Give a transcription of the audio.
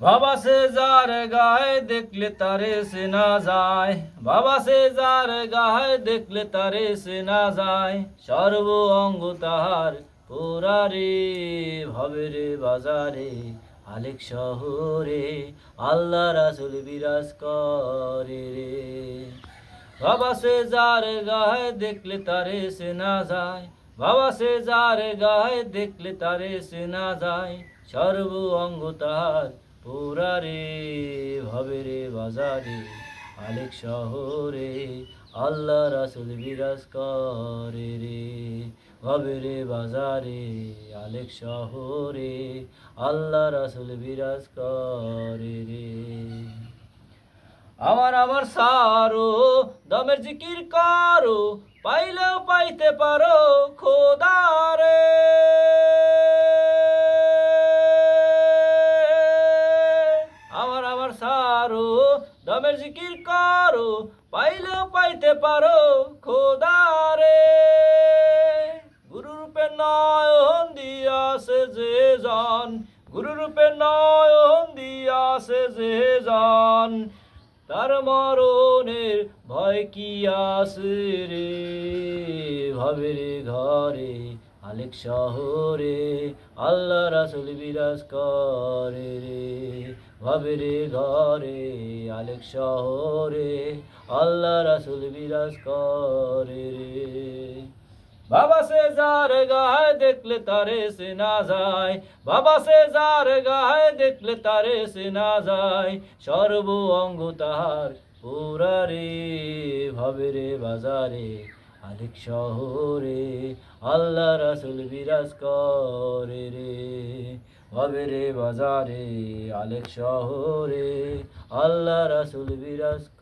বাবা সে যার গায়ে দেখলে তারে চেনা যায়, বাবা সে যার গায়ে দেখলে তারে চেনা যায়, সর্ব অঙ্গ তাহার পুরারে ভবেরে বাজারে আলেক শহরে আল্লাহ রাসূল বিরাজ করে রে। বাবা সে যার গায়ে দেখলে তারে চেনা যায়, বাবা সে যার গায়ে দেখলে তারে চেনা যায়, সর্ব অঙ্গ তাহার পুরারে ভবেরে বাজারে আলেক শহরে আল্লাহ রাসূল বিরাজ করে রে। ভবেরে বাজারে আলেক শহরে আল্লাহ রাসূল বিরাজ করে রে। আমার সারো দমের জিকির করো, পাইলেও পাইতে পারো খোদারে। আমার সারো দমের জিকির করো, পাইলেও পাইতে পারো খোদারে। গুরুরূপে নয়ন দিয়াছে যে জন, গুরুরূপে নয়ন দিয়াছে যে জন, তার মরণের ভয় কি আছে রে। ভবের ঘরে আলেক শহরে আল্লাহ রাসূল বিরাজ করে রে। ভবের ঘরে আলেক শহরে আল্লাহ রাসূল বিরাজ করে রে। বাবা সে যার গায়ে দেখলে তারে চেনা যায়, বাবা সে যার গায়ে দেখলে তারে চেনা যায়, সর্ব অঙ্গ তাহার পুরারে ভবেরে বাজারে আলেক শহরে আল্লাহ রাসূল বিরাজ করে রে। ভবেরে বাজারে আলেক শহরে আল্লাহ রাসূল বিরাজ